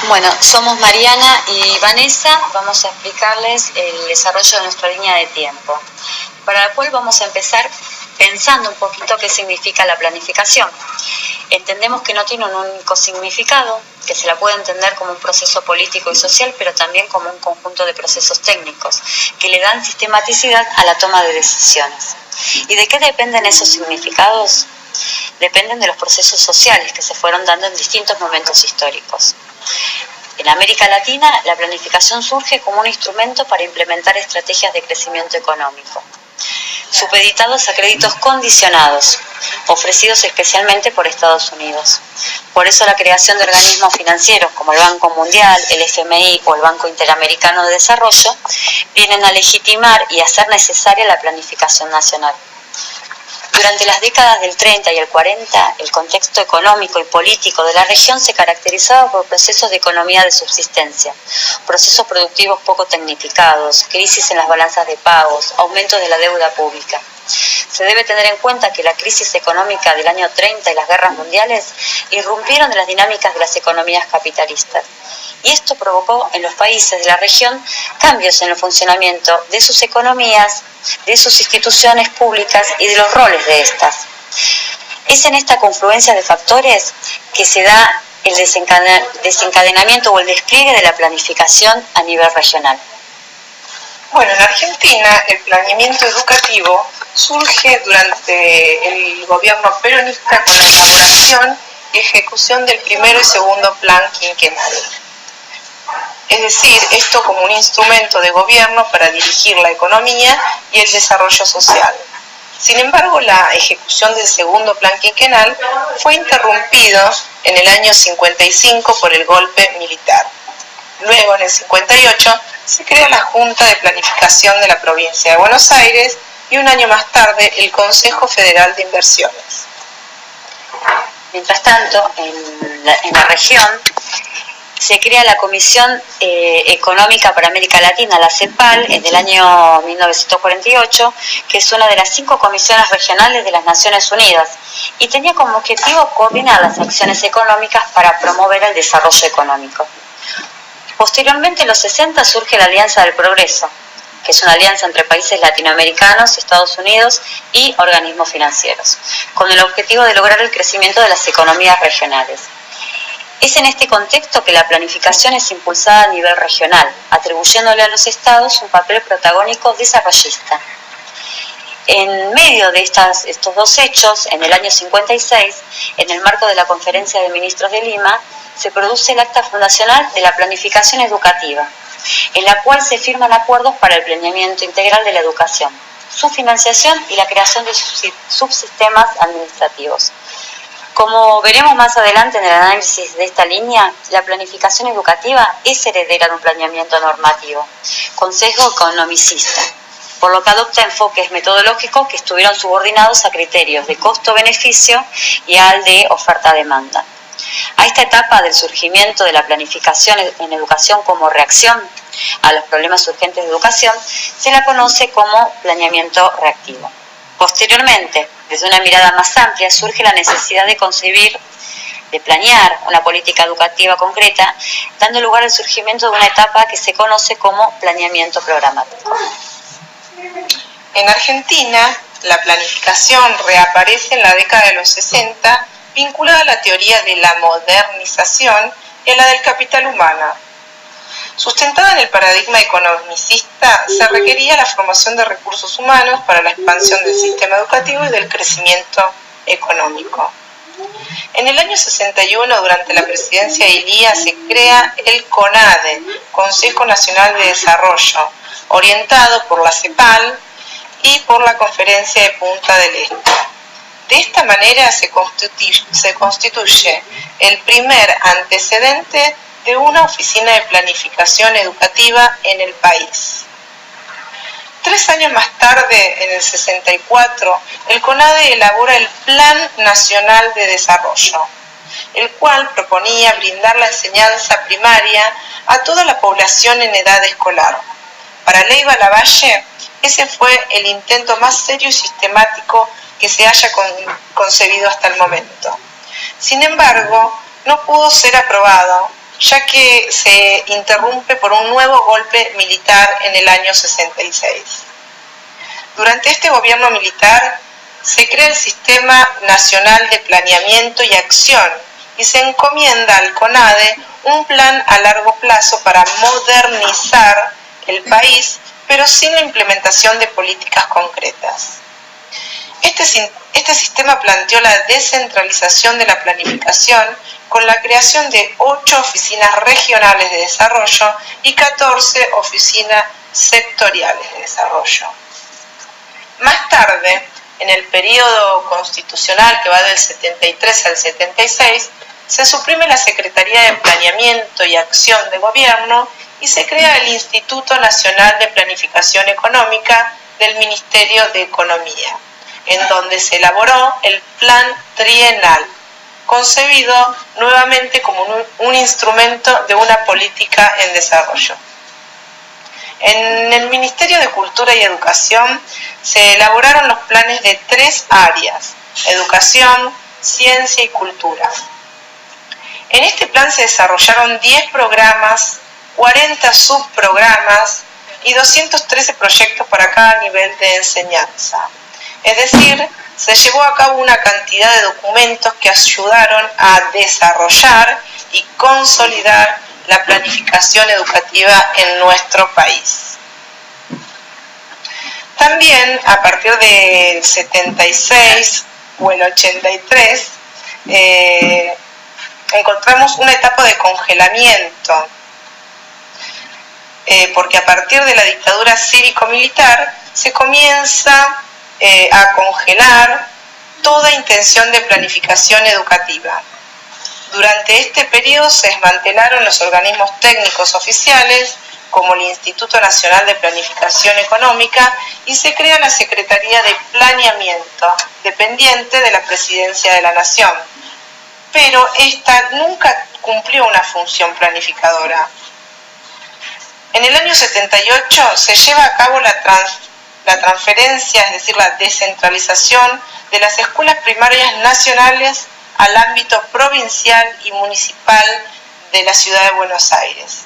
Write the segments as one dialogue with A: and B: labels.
A: Bueno, somos Mariana y Vanessa, vamos a explicarles el desarrollo de nuestra línea de tiempo, para la cual vamos a empezar pensando un poquito qué significa la planificación. Entendemos que no tiene un único significado, que se la puede entender como un proceso político y social, pero también como un conjunto de procesos técnicos que le dan sistematicidad a la toma de decisiones. ¿Y de qué dependen esos significados? Dependen de los procesos sociales que se fueron dando en distintos momentos históricos. En América Latina, la planificación surge como un instrumento para implementar estrategias de crecimiento económico, supeditados a créditos condicionados, ofrecidos especialmente por Estados Unidos. Por eso la creación de organismos financieros como el Banco Mundial, el FMI o el Banco Interamericano de Desarrollo vienen a legitimar y hacer necesaria la planificación nacional. Durante las décadas del 30 y el 40, el contexto económico y político de la región se caracterizaba por procesos de economía de subsistencia, procesos productivos poco tecnificados, crisis en las balanzas de pagos, aumentos de la deuda pública. Se debe tener en cuenta que la crisis económica del año 30 y las guerras mundiales irrumpieron en las dinámicas de las economías capitalistas. Y esto provocó en los países de la región cambios en el funcionamiento de sus economías, de sus instituciones públicas y de los roles de estas. Es en esta confluencia de factores que se da el desencadenamiento o el despliegue de la planificación a nivel regional.
B: Bueno, en Argentina el planeamiento educativo surge durante el gobierno peronista con la elaboración y ejecución del primero y segundo plan quinquenal. Es decir, esto como un instrumento de gobierno para dirigir la economía y el desarrollo social. Sin embargo, la ejecución del segundo plan quinquenal fue interrumpido en el año 55 por el golpe militar. Luego, en el 58, se crea la Junta de Planificación de la Provincia de Buenos Aires y un año más tarde el Consejo Federal de Inversiones.
A: Mientras tanto, en la región se crea la Comisión Económica para América Latina, la CEPAL, en el año 1948, que es una de las 5 comisiones regionales de las Naciones Unidas y tenía como objetivo coordinar las acciones económicas para promover el desarrollo económico. Posteriormente, en los 60, surge la Alianza del Progreso, que es una alianza entre países latinoamericanos, Estados Unidos y organismos financieros, con el objetivo de lograr el crecimiento de las economías regionales. Es en este contexto que la planificación es impulsada a nivel regional, atribuyéndole a los estados un papel protagónico desarrollista. En medio de estos dos hechos, en el año 56, en el marco de la Conferencia de Ministros de Lima, se produce el acta fundacional de la planificación educativa, en la cual se firman acuerdos para el planeamiento integral de la educación, su financiación y la creación de subsistemas administrativos. Como veremos más adelante en el análisis de esta línea, la planificación educativa es heredera de un planeamiento normativo, con sesgo economicista, por lo que adopta enfoques metodológicos que estuvieron subordinados a criterios de costo-beneficio y al de oferta-demanda. A esta etapa del surgimiento de la planificación en educación como reacción a los problemas urgentes de educación, se la conoce como planeamiento reactivo. Posteriormente, desde una mirada más amplia, surge la necesidad de concebir, de planear una política educativa concreta, dando lugar al surgimiento de una etapa que se conoce como planeamiento programático.
B: En Argentina, la planificación reaparece en la década de los 60, vinculada a la teoría de la modernización y a la del capital humano. Sustentada en el paradigma economicista, se requería la formación de recursos humanos para la expansión del sistema educativo y del crecimiento económico. En el año 61, durante la presidencia de Ilía, se crea el CONADE, Consejo Nacional de Desarrollo, orientado por la CEPAL y por la Conferencia de Punta del Este. De esta manera se constituye el primer antecedente de una oficina de planificación educativa en el país. 3 años más tarde, en el 64, el CONADE elabora el Plan Nacional de Desarrollo, el cual proponía brindar la enseñanza primaria a toda la población en edad escolar. Para Leiva Lavalle, ese fue el intento más serio y sistemático que se haya concebido hasta el momento. Sin embargo, no pudo ser aprobado ya que se interrumpe por un nuevo golpe militar en el año 66. Durante este gobierno militar se crea el Sistema Nacional de Planeamiento y Acción y se encomienda al CONADE un plan a largo plazo para modernizar el país, pero sin la implementación de políticas concretas. Este sistema planteó la descentralización de la planificación con la creación de 8 oficinas regionales de desarrollo y 14 oficinas sectoriales de desarrollo. Más tarde, en el periodo constitucional que va del 73 al 76, se suprime la Secretaría de Planeamiento y Acción de Gobierno y se crea el Instituto Nacional de Planificación Económica del Ministerio de Economía, en donde se elaboró el Plan Trienal, concebido nuevamente como un instrumento de una política en desarrollo. En el Ministerio de Cultura y Educación se elaboraron los planes de 3 áreas: educación, ciencia y cultura. En este plan se desarrollaron 10 programas, 40 subprogramas y 213 proyectos para cada nivel de enseñanza. Es decir, se llevó a cabo una cantidad de documentos que ayudaron a desarrollar y consolidar la planificación educativa en nuestro país. También, a partir del 76 o el 83, encontramos una etapa de congelamiento, porque a partir de la dictadura cívico-militar se comienza a congelar toda intención de planificación educativa. Durante este periodo se desmantelaron los organismos técnicos oficiales, como el Instituto Nacional de Planificación Económica, y se crea la Secretaría de Planeamiento, dependiente de la Presidencia de la Nación. Pero esta nunca cumplió una función planificadora. En el año 78 se lleva a cabo la transferencia, es decir, la descentralización de las escuelas primarias nacionales al ámbito provincial y municipal de la ciudad de Buenos Aires.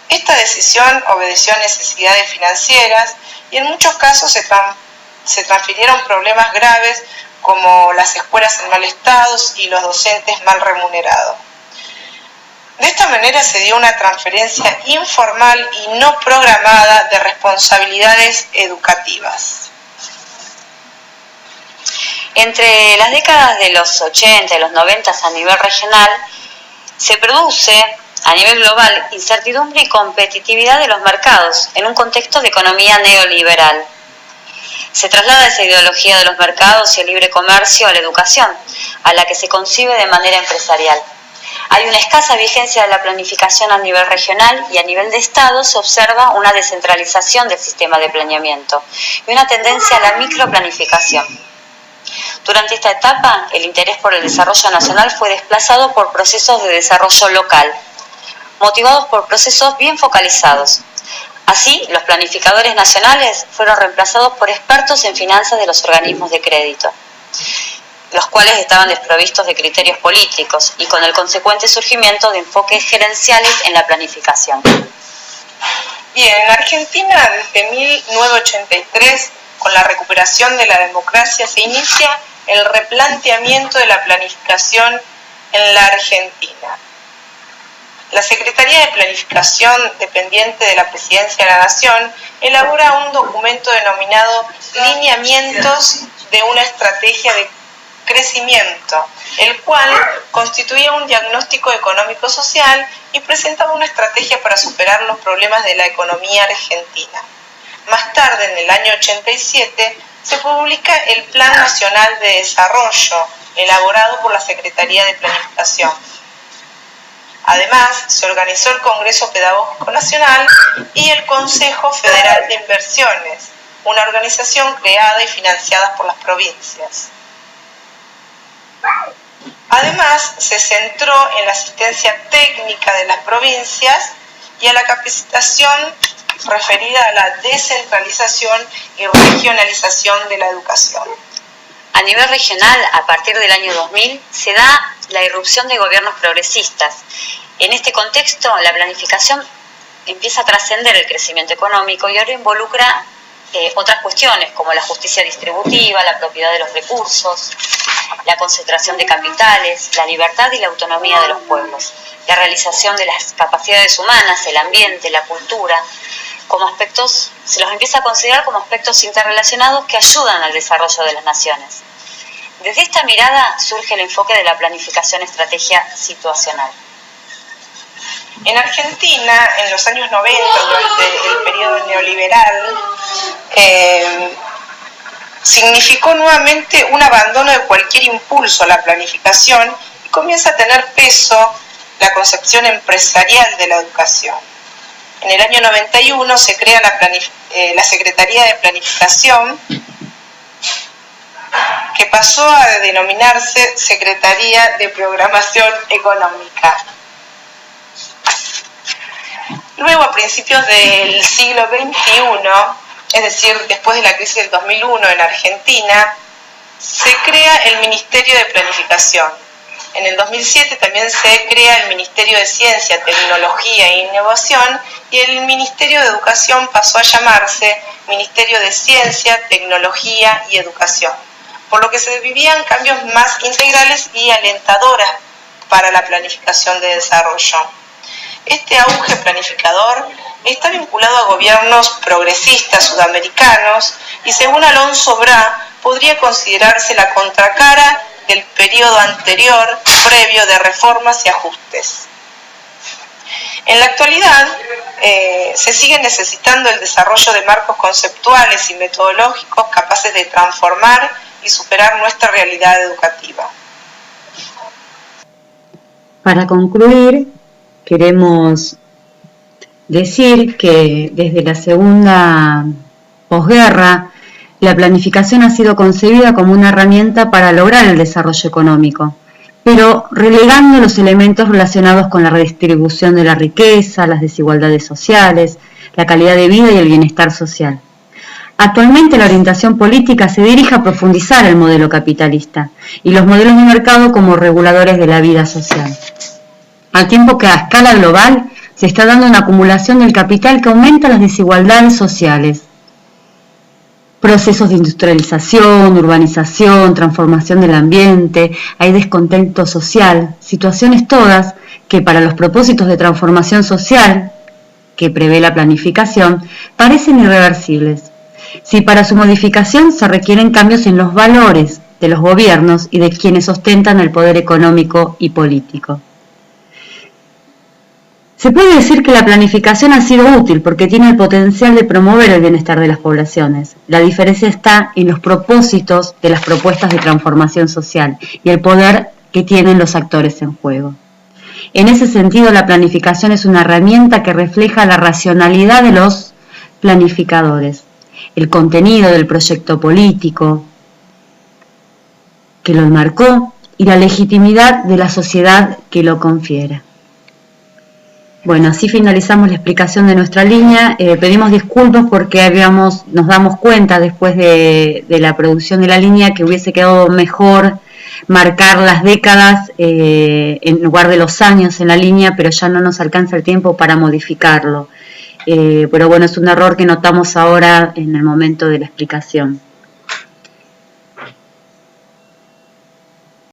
B: Esta decisión obedeció a necesidades financieras y en muchos casos se transfirieron problemas graves como las escuelas en mal estado y los docentes mal remunerados. De esta manera se dio una transferencia informal y no programada de responsabilidades educativas.
A: Entre las décadas de los 80 y los 90 a nivel regional, se produce a nivel global incertidumbre y competitividad de los mercados en un contexto de economía neoliberal. Se traslada esa ideología de los mercados y el libre comercio a la educación, a la que se concibe de manera empresarial. Hay una escasa vigencia de la planificación a nivel regional y a nivel de Estado se observa una descentralización del sistema de planeamiento y una tendencia a la microplanificación. Durante esta etapa, el interés por el desarrollo nacional fue desplazado por procesos de desarrollo local, motivados por procesos bien focalizados. Así, los planificadores nacionales fueron reemplazados por expertos en finanzas de los organismos de crédito, los cuales estaban desprovistos de criterios políticos y con el consecuente surgimiento de enfoques gerenciales en la planificación.
B: Bien, en Argentina desde 1983, con la recuperación de la democracia, se inicia el replanteamiento de la planificación en la Argentina. La Secretaría de Planificación, dependiente de la Presidencia de la Nación, elabora un documento denominado Lineamientos de una Estrategia de Crecimiento, el cual constituía un diagnóstico económico-social y presentaba una estrategia para superar los problemas de la economía argentina. Más tarde, en el año 87, se publica el Plan Nacional de Desarrollo, elaborado por la Secretaría de Planificación. Además, se organizó el Congreso Pedagógico Nacional y el Consejo Federal de Inversiones, una organización creada y financiada por las provincias. Además, se centró en la asistencia técnica de las provincias y a la capacitación referida a la descentralización y regionalización de la educación.
A: A nivel regional, a partir del año 2000, se da la irrupción de gobiernos progresistas, En este contexto, la planificación empieza a trascender el crecimiento económico y ahora involucra otras cuestiones como la justicia distributiva, la propiedad de los recursos, la concentración de capitales, la libertad y la autonomía de los pueblos, la realización de las capacidades humanas, el ambiente, la cultura, como aspectos, se los empieza a considerar como aspectos interrelacionados que ayudan al desarrollo de las naciones. Desde esta mirada surge el enfoque de la planificación estrategia situacional.
B: En Argentina, en los años 90, durante el periodo neoliberal, significó nuevamente un abandono de cualquier impulso a la planificación y comienza a tener peso la concepción empresarial de la educación. En el año 91 se crea la Secretaría de Planificación, que pasó a denominarse Secretaría de Programación Económica. Luego, a principios del siglo XXI, es decir, después de la crisis del 2001 en Argentina, se crea el Ministerio de Planificación. En el 2007 también se crea el Ministerio de Ciencia, Tecnología e Innovación y el Ministerio de Educación pasó a llamarse Ministerio de Ciencia, Tecnología y Educación, por lo que se vivían cambios más integrales y alentadores para la planificación de desarrollo. Este auge planificador está vinculado a gobiernos progresistas sudamericanos y, según Alonso Bra, podría considerarse la contracara del periodo anterior previo de reformas y ajustes. En la actualidad se sigue necesitando el desarrollo de marcos conceptuales y metodológicos capaces de transformar y superar nuestra realidad educativa.
C: Para concluir, queremos decir que desde la segunda posguerra, la planificación ha sido concebida como una herramienta para lograr el desarrollo económico, pero relegando los elementos relacionados con la redistribución de la riqueza, las desigualdades sociales, la calidad de vida y el bienestar social. Actualmente la orientación política se dirige a profundizar el modelo capitalista y los modelos de mercado como reguladores de la vida social. Al tiempo que a escala global se está dando una acumulación del capital que aumenta las desigualdades sociales. Procesos de industrialización, urbanización, transformación del ambiente, hay descontento social, situaciones todas que para los propósitos de transformación social que prevé la planificación parecen irreversibles. Si para su modificación se requieren cambios en los valores de los gobiernos y de quienes ostentan el poder económico y político. Se puede decir que la planificación ha sido útil porque tiene el potencial de promover el bienestar de las poblaciones. La diferencia está en los propósitos de las propuestas de transformación social y el poder que tienen los actores en juego. En ese sentido, la planificación es una herramienta que refleja la racionalidad de los planificadores, el contenido del proyecto político que lo enmarcó y la legitimidad de la sociedad que lo confiere. Bueno, así finalizamos la explicación de nuestra línea. Pedimos disculpas porque nos damos cuenta después de la producción de la línea que hubiese quedado mejor marcar las décadas en lugar de los años en la línea, pero ya no nos alcanza el tiempo para modificarlo. Pero bueno, es un error que notamos ahora en el momento de la explicación.